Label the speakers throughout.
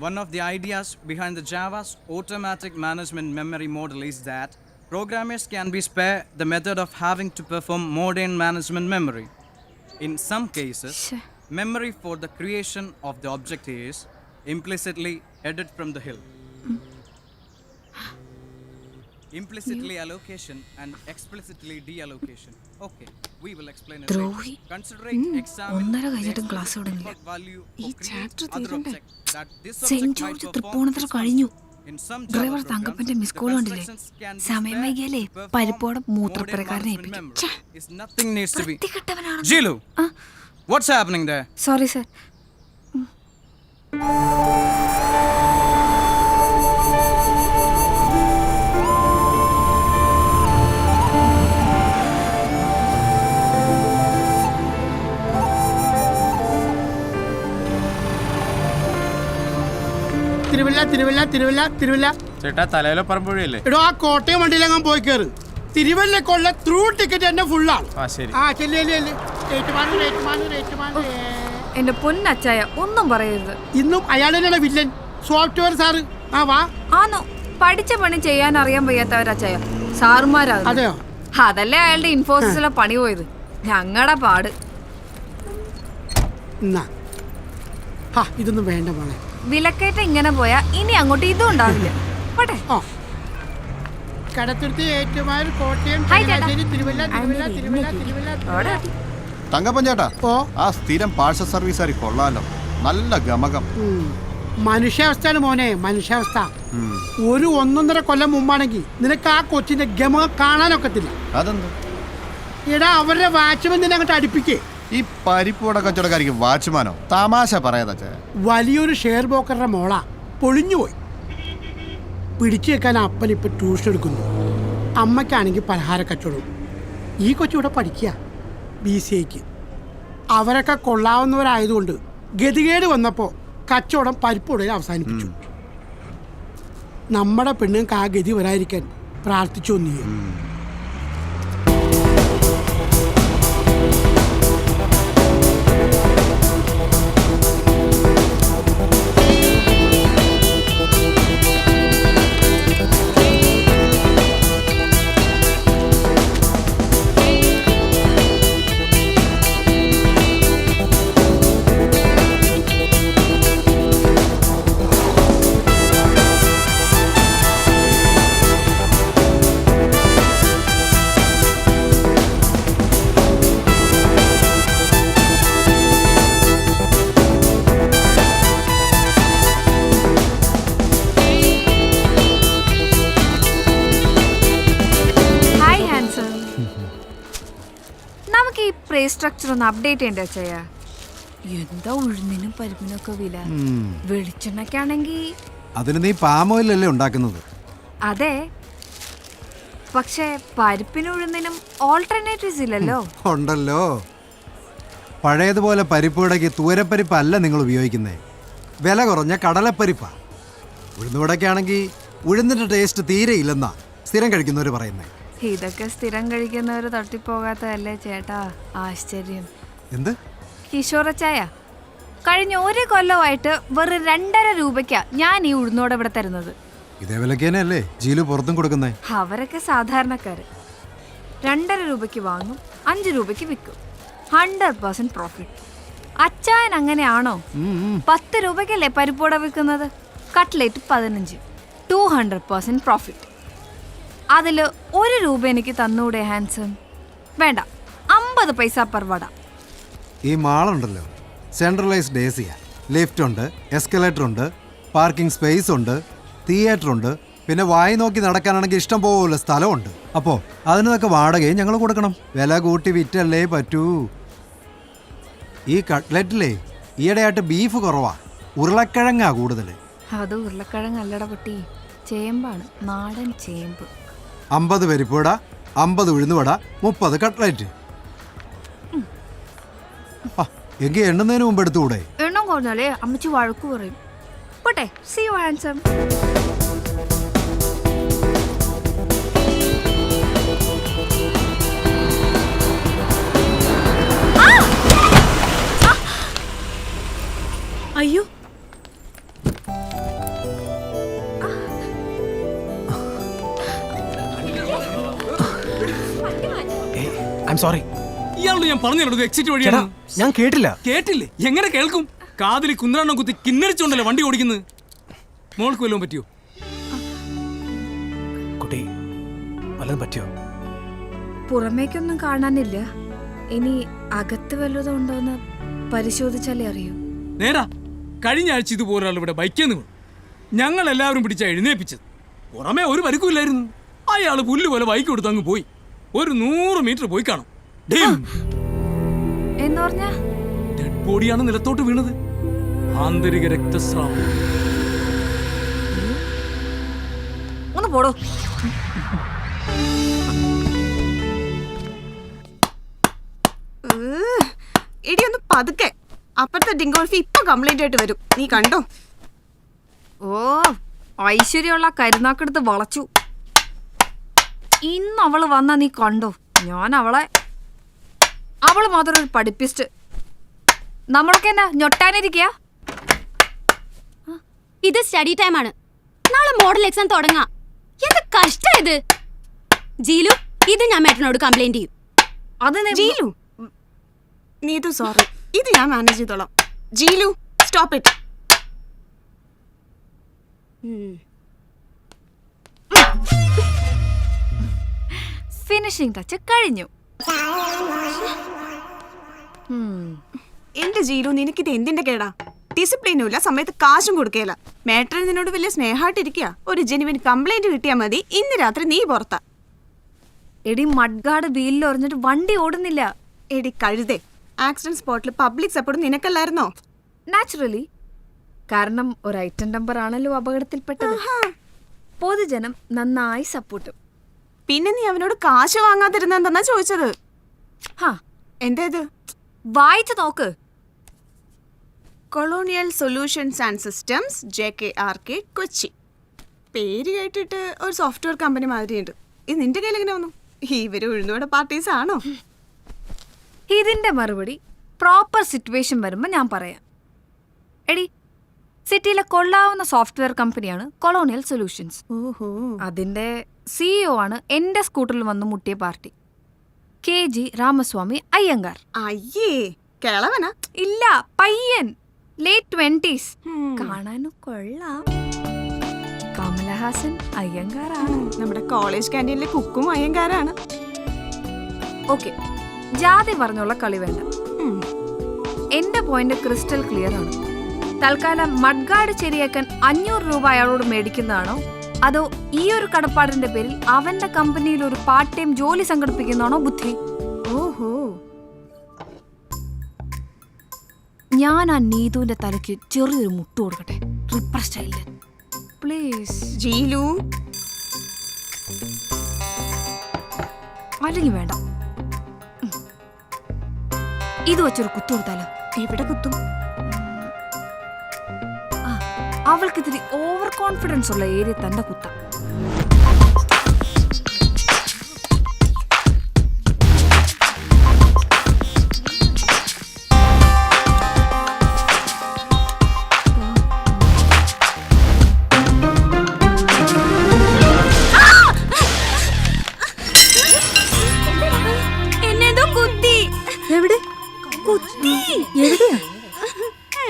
Speaker 1: One of the ideas behind the Java's automatic management memory model is that programmers can be spared the method of having to perform modern management memory. In some cases, memory for the creation of the object is implicitly added from the hill. Implicitly allocation and explicitly deallocation. Okay, we will explain it later. Considering examine the value of create other object that this object might perform in some Java program. The constructions can be spared to perform modern management memory. Is nothing needs to be. Jilu, what's happening there?
Speaker 2: Sorry, sir.
Speaker 3: Thiruvalla
Speaker 4: ചേട്ടാ തലയിലെ പറമ്പുഴയല്ലേ?
Speaker 3: എടോ ആ കോട്ടയം വണ്ടിയിലെങ്ങാൻ പോയി കയറ്. തിരുവല്ലക്കുള്ള through ticket തന്നെ ഫുള്ളാണ്.
Speaker 2: എന്റെ പൊന്നച്ചായ ഒന്നും പറയരുത്.
Speaker 3: ഇന്നും അയാൾ തന്നെയാണ് വില്ലൻ, സോഫ്റ്റ്വെയർ സാറ്. ആ വാ.
Speaker 2: ആണോ? പഠിച്ച പണി ചെയ്യാൻ അറിയാൻ വയ്യാത്തവരച്ചായ സാറുമാരാ.
Speaker 3: അതെയോ?
Speaker 2: അതല്ലേ അയാളുടെ ഇൻഫോസിസിലെ പണി പോയത്. ഞങ്ങളുടെ പാട്.
Speaker 3: ഇതൊന്നും വേണ്ട മോളെ.
Speaker 2: വിലക്കയറ്റം ഇങ്ങനെ പോയാ ഇനി അങ്ങോട്ട് ഇതും ഉണ്ടാവില്ല. പോട്ടെ.
Speaker 3: കടത്തുരുത്തി, ഏറ്റുമാനൂർ, കോട്ടയം,
Speaker 5: തങ്കപ്പൻ ചേട്ടാ, ആ സ്ഥിരം പാഴ്സൽ സർവീസ് കൊള്ളാലോ, നല്ല ഗമകം.
Speaker 3: മനുഷ്യാവസ്ഥയാണ് മോനെ, മനുഷ്യാവസ്ഥ. ഒരു 1.5 കൊല്ലം മുമ്പാണെങ്കിൽ നിനക്ക് ആ കൊച്ചിന്റെ ഗമകം കാണാനൊക്കത്തില്ല.
Speaker 5: അതെന്താ?
Speaker 3: എടാ അവരുടെ വാച്ച്മാൻ തന്നെ അങ്ങോട്ട് അടുപ്പിക്കേ.
Speaker 5: ഈ പരിപ്പൂട കച്ചവടക്കാരിക്ക് വാച്ച്മാനോ? തമാശ പറയാതെ.
Speaker 3: വലിയൊരു ഷെയർ ബ്രോക്കറുടെ മോള പൊളിഞ്ഞുപോയി. പിടിച്ചു വെക്കാൻ അപ്പൻ ഇപ്പൊ ട്യൂഷൻ എടുക്കുന്നു. അമ്മയ്ക്കാണെങ്കിൽ പലഹാര കച്ചവടം. ഈ കൊച്ചിവിടെ പഠിക്കുക BCAക്ക്. അവരൊക്കെ കൊള്ളാവുന്നവരായതുകൊണ്ട് ഗതികേട് വന്നപ്പോൾ കച്ചവടം പരിപ്പൂടയിൽ അവസാനിപ്പിച്ചു. നമ്മുടെ പെണ്ണുങ്ങൾക്ക് ആ ഗതി വരാതിരിക്കാൻ പ്രാർത്ഥിച്ചു. നീ
Speaker 2: സ്ട്രക്ചർ ഒന്ന് അപ്ഡേറ്റ് ചെയ്യണ്ടേ ചെയ്യാ? എന്താ ഉഴുന്നിനും പരിപ്പിനൊക്കെ വില. വെളിച്ചെണ്ണക്കാണെങ്കിൽ
Speaker 6: അതിന് നീ പാം ഓയിലല്ലേ ഉണ്ടാക്കുന്നത്?
Speaker 2: അതെ, പക്ഷേ പരിപ്പിനും ഉഴുന്നിനും ഓൾട്ടർനേറ്റീവ്സ് ഇല്ലല്ലോ.
Speaker 6: ഉണ്ടല്ലോ. പഴയതുപോലെ പരിപ്പുവടയ്ക്ക് തൂരപ്പരിപ്പല്ല നിങ്ങൾ ഉപയോഗിക്കുന്നേ, വില കുറഞ്ഞ കടലപ്പരിപ്പാ. ഉഴുന്നുവടയ്ക്കാണെങ്കിൽ ഉഴുന്നിന്റെ ടേസ്റ്റ് തീരെ ഇല്ലെന്നാ സ്ഥിരം കഴിക്കുന്നവർ പറയുന്നേ.
Speaker 2: ഇതൊക്കെ സ്ഥിരം കഴിക്കുന്നവര് തട്ടിപ്പോകാത്തതല്ലേ ചേട്ടാ? ആശ്ചര്യം.
Speaker 6: എന്ത്?
Speaker 2: കിഷോറച്ചായ, കഴിഞ്ഞ 1 കൊല്ലമായിട്ട് വെറും 2.5 രൂപയ്ക്കാ ഞാൻ ഈ ഉഴുന്നോടെ ഇവിടെ തരുന്നത്.
Speaker 6: ഇതേ വിലക്കേനല്ലേ ജീലു പുറത്തും കൊടുക്കുന്നേ?
Speaker 2: അവരൊക്കെ സാധാരണക്കാര്. 2.5 രൂപയ്ക്ക് വാങ്ങും, 5 രൂപയ്ക്ക് വിൽക്കും. 100% പ്രോഫിറ്റ്. അച്ചായൻ അങ്ങനെയാണോ? 10 രൂപയ്ക്കല്ലേ പരിപ്പോട വിൽക്കുന്നത്? Cutlet 15, 200% profit. അതിൽ 1 രൂപ എനിക്ക് തന്നൂടെ ഹാൻസം? വേണ്ട, 50 പൈസ പെർ വട.
Speaker 6: ഈ മാളുണ്ടല്ലോ സെൻട്രലൈസ്ഡ് AC, ലിഫ്റ്റ് ഉണ്ട്, എസ്കലേറ്റർ ഉണ്ട്, പാർക്കിംഗ് സ്പേസ് ഉണ്ട്, തിയേറ്റർ ഉണ്ട്, പിന്നെ വായി നോക്കി നടക്കാനാണെങ്കിൽ ഇഷ്ടം പോലെ സ്ഥലമുണ്ട്. അപ്പോൾ അതിനൊക്കെ വാടകയും ഞങ്ങൾ കൊടുക്കണം. വില കൂട്ടി വിറ്റല്ലേ പറ്റൂ. ഈ കട്ട്ലറ്റിലേ ഈയിടെയായിട്ട് ബീഫ് കുറവാ, ഉരുളക്കിഴങ്ങാ കൂടുതൽ.
Speaker 2: അത് ഉരുളക്കിഴങ്ങല്ലട പൊട്ടി, ചേമ്പാണ്, നാടൻ ചേമ്പ്.
Speaker 6: 50 പരിപ്പുവട, 50 ഉഴുന്നുവട, 30 കട്ട്ലറ്റ്. എങ്കിൽ എണ്ണുന്നതിന് മുമ്പ് എടുത്തുകൂടെ?
Speaker 2: എണ്ണം കുറഞ്ഞാലേ അമ്മച്ചി വഴക്കു പറയും. പോട്ടെ. See you handsome. അയ്യോ,
Speaker 7: സോറി.
Speaker 8: ഇയാളോട് ഞാൻ പറഞ്ഞു എക്സിറ്റ് വഴിയാണ്.
Speaker 7: ഞാൻ കേട്ടില്ല.
Speaker 8: കേട്ടില്ലേ? എങ്ങനെ കേൾക്കും? കാതിൽ കുന്ത്രാണ്ണം കുത്തി കിന്നരിച്ചോണ്ടല്ലേ വണ്ടി ഓടിക്കുന്നത്. മോൾക്ക് വല്ലതും പറ്റിയോ?
Speaker 7: കുട്ടി വല്ലതും പറ്റിയോ?
Speaker 2: പുറമേക്കൊന്നും കാണാനില്ല. ഇനി അകത്ത് വല്ലതും ഉണ്ടോന്ന് പരിശോധിച്ചാലേ അറിയൂ.
Speaker 8: നേരാ, കഴിഞ്ഞ ആഴ്ച ഇതുപോലെ ഒരാൾ ഇവിടെ ബൈക്കേന്ന് വീണു. ഞങ്ങൾ എല്ലാവരും പിടിച്ച എഴുന്നേപ്പിച്ചത്. പുറമേ ഒരു പരിക്കുമില്ലായിരുന്നു. അയാൾ പുല്ല് പോലെ ബൈക്ക് കൊടുത്ത് അങ്ങ് പോയി. ഒരു 100 മീറ്റർ പോയി കാണും.
Speaker 2: എന്ന് പറഞ്ഞ
Speaker 8: ഡെഡ് ബോഡിയാണ് നിലത്തോട്ട് വീണത്. ആന്തരിക രക്തസ്രാവം.
Speaker 2: ഒന്ന് പോടോ.
Speaker 9: എടി ഒന്ന് പതുക്കെ. അപ്പുറത്തെ ഡിങ്കോൾഫി ഇപ്പൊ കംപ്ലൈന്റ് ആയിട്ട് വരും, നീ കണ്ടോ?
Speaker 2: ഓ, ഐശ്വര്യമുള്ള കരുനാക്കെടുത്ത് വളച്ചു. ഇന്ന് അവള് വന്നാ നീ കണ്ടോ? ഞാൻ അവള് മാത്രം ഒരു പഠിപ്പിസ്റ്റ്. നമ്മളൊക്കെ എന്നാ ഞൊട്ടാനിരിക്കുക?
Speaker 10: ഇത് സ്റ്റഡി ടൈം ആണ്. നാളെ മോഡൽ എക്സാം തുടങ്ങാം. എന്ത് കഷ്ടം ഇത്. ജീലു, ഇത് ഞാൻ മേട്ടനോട് കംപ്ലൈന്റ് ചെയ്യും.
Speaker 2: അത്
Speaker 9: ജീലു, നീതു സോറി, ഇത് ഞാൻ മാനേജ് ചെയ്തോളാം. ജീലു, സ്റ്റോപ്പ് ഇറ്റ്.
Speaker 2: ഫിനിഷിംഗ് ടച്ച് കഴിഞ്ഞു.
Speaker 9: എന്റെ ജീലു, നിനക്കിത് എന്തിന്റെ കേടാ? ഡിസിപ്ലിനും ഇല്ല, സമയത്ത് കാശും കൊടുക്കേല. മേട്ടൻ നിന്നോട് വലിയ സ്നേഹമായിട്ടിരിക്കുക. ഒരു ജെനുവിൻ കംപ്ലൈന്റ് കിട്ടിയാൽ മതി. ഇന്ന് രാത്രി നീ പുറത്താ.
Speaker 2: എടി മഡ്ഗാർഡ് വീലിൽ ഒറിഞ്ഞിട്ട് വണ്ടി ഓടുന്നില്ല.
Speaker 9: എടി കഴുതേ, ആക്സിഡന്റ് സ്പോട്ടിൽ പബ്ലിക് സപ്പോർട്ട് നിനക്കല്ലായിരുന്നോ?
Speaker 2: നാച്ചുറലി. കാരണം ഒരു ഐറ്റം നമ്പർ ആണല്ലോ അപകടത്തിൽപ്പെട്ടത്. പൊതുജനം നന്നായി സപ്പോർട്ടും.
Speaker 9: പിന്നെ നീ അവനോട് കാശ് വാങ്ങാതിരുന്നെന്താ ചോദിച്ചത്? എന്തേത്?
Speaker 2: വായിച്ചു നോക്ക്.
Speaker 9: Colonial solutions and systems, JKRK, Kochi. പേര് കേട്ടിട്ട് ഒരു സോഫ്റ്റ്വെയർ കമ്പനി മാതിരിയുണ്ട്. ഇത് നിന്റെ കയ്യിൽ എങ്ങനെ വന്നു? ഇവര് ഉഴുന്നോടെ പാർട്ടീസ് ആണോ?
Speaker 2: ഇതിന്റെ മറുപടി പ്രോപ്പർ സിറ്റുവേഷൻ വരുമ്പോൾ ഞാൻ പറയാം. എടി, സിറ്റിയിലെ കൊള്ളാവുന്ന സോഫ്റ്റ്വെയർ കമ്പനിയാണ് കൊളോണിയൽ സൊല്യൂഷൻസ്. അതിന്റെ CEO ആണ് എന്റെ സ്കൂട്ടറിൽ വന്ന് മുട്ടിയ പാർട്ടി, KG രാമസ്വാമി അയ്യങ്കാർ.
Speaker 9: അയ്യേ, കിളവനാ?
Speaker 2: ഇല്ല, പയ്യൻ, late 20s. കാണാനും കൊള്ളാം. കമലഹാസൻ അയ്യങ്കാറാണ്.
Speaker 9: നമ്മുടെ കോളേജ് ക്യാൻറ്റീനിലെ കുക്കും അയ്യങ്കാരാണ്.
Speaker 2: ഓക്കെ, ജാതി പറഞ്ഞുള്ള കളി വേണ്ട. എന്റെ പോയിന്റ് ക്രിസ്റ്റൽ ക്ലിയർ ആണ്. തൽക്കാലം മഡ്ഗാർഡ് ശരിയാക്കാൻ 500 രൂപ അയാളോട് മേടിക്കുന്നതാണോ, അതോ ഈ ഒരു കടപ്പാടിന്റെ പേരിൽ അവന്റെ കമ്പനിയിൽ ഒരു പാർട്ട് ടൈം ജോലി സംഘടിപ്പിക്കുന്നതാണോ ബുദ്ധി?
Speaker 9: ഓഹോ,
Speaker 2: ഞാൻ ആ നീതുവിന്റെ തലയ്ക്ക് ചെറിയൊരു മുട്ട് കൊടുക്കട്ടെ, റിപ്പർ സ്റ്റൈലില് പ്ലീസ്.
Speaker 9: ജീലു,
Speaker 2: അല്ലെങ്കിൽ വേണ്ട. ഇത് വെച്ചൊരു കുത്തു കൊടുത്താലോ?
Speaker 9: എവിടെ കുത്തും?
Speaker 2: അവൾക്ക് ഇത്തിരി ഓവർ കോൺഫിഡൻസ് ഉള്ള ഏരിയ തന്നെ കുത്താം.
Speaker 10: എന്നെന്തോ കുത്തി.
Speaker 2: എവിടെ കുത്തി? എവിടെയാ?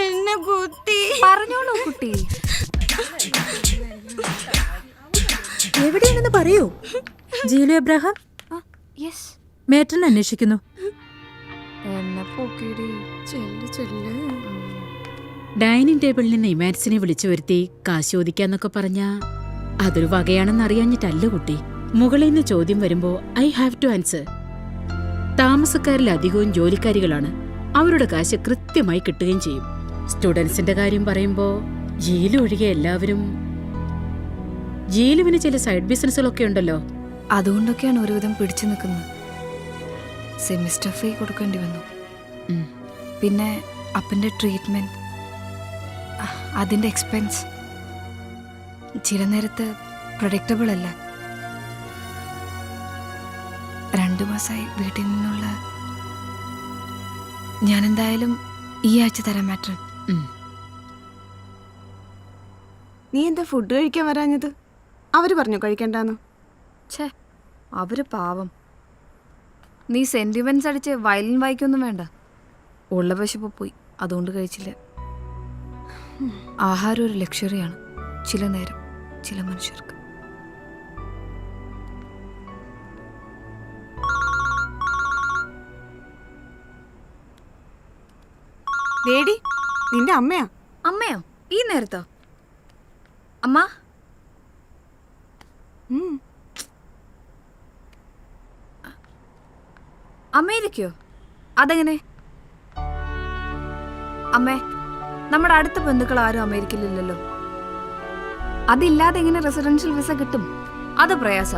Speaker 10: എന്നെ കുത്തി.
Speaker 2: പറഞ്ഞോളൂ കുട്ടി.
Speaker 11: എവിടെയാണെന്ന് പറയൂ. ജീലു എബ്രഹാം,
Speaker 2: യെസ്.
Speaker 11: മേട്ടൻ അന്വേഷിക്കുന്നു.
Speaker 2: എന്നെ പോക്കിടി. ചെല്ല് ചെല്ല്.
Speaker 11: ഡൈനിങ് ടേബിളിൽ നിന്ന് ഇമാൻസിനെ വിളിച്ചു വരുത്തി കാശ് ചോദിക്കാന്നൊക്കെ പറഞ്ഞാ അതൊരു വകയാണെന്ന് അറിയാഞ്ഞിട്ടല്ല കുട്ടി. മുകളിൽ നിന്ന് ചോദ്യം വരുമ്പോ ഐ ഹാവ് ടു ആൻസർ. താമസക്കാരിൽ അധികവും ജോലിക്കാരികളാണ്. അവരുടെ കാശ് കൃത്യമായി കിട്ടുകയും ചെയ്യും. സ്റ്റുഡൻസിന്റെ കാര്യം പറയുമ്പോ ജീലു ഒഴികെ എല്ലാവരും. ജീലുവിന് ചില സൈഡ് ബിസിനസ്സുകളൊക്കെ ഉണ്ടല്ലോ.
Speaker 2: അതുകൊണ്ടൊക്കെയാണ് ഒരുവിധം പിടിച്ചു നിൽക്കുന്നത്. സെമിസ്റ്റർ ഫീ കൊടുക്കേണ്ടി വന്നു. പിന്നെ അപ്പൻ്റെ ട്രീറ്റ്മെന്റ്, അതിൻ്റെ എക്സ്പെൻസ് ചില നേരത്ത് പ്രൊഡക്റ്റബിൾ അല്ല. 2 മാസമായി വീട്ടിൽ നിന്നുള്ള. ഞാനെന്തായാലും ഈ ആഴ്ച തരാൻ മാറ്റർ.
Speaker 9: നീ എന്താ ഫുഡ് കഴിക്കാൻ വരാഞ്ഞത്? അവര് പറഞ്ഞു കഴിക്കണ്ടെന്ന്.
Speaker 2: ഛേ, അവര് പാവം. നീ സെന്റിമെന്റ്സ് അടിച്ച് വയലിൻ വായിക്കൊന്നും വേണ്ട. ഉള്ള വിശപ്പ് പോയി, അതുകൊണ്ട് കഴിച്ചില്ല. ആഹാരം ഒരു ലക്ഷറിയാണ് ചില നേരം ചില മനുഷ്യർക്ക്.
Speaker 9: ലേഡി, നിന്റെ അമ്മയാ?
Speaker 2: അമ്മയോ? ഈ നേരത്തോ? അമ്മ, അമേരിക്കയോ? അതെങ്ങനെ? അമ്മേ, നമ്മുടെ അടുത്ത ബന്ധുക്കൾ ആരും അമേരിക്കയിലില്ലല്ലോ. അതില്ലാതെ എങ്ങനെ റെസിഡൻഷ്യൽ വിസ കിട്ടും? അത് പ്രയാസ.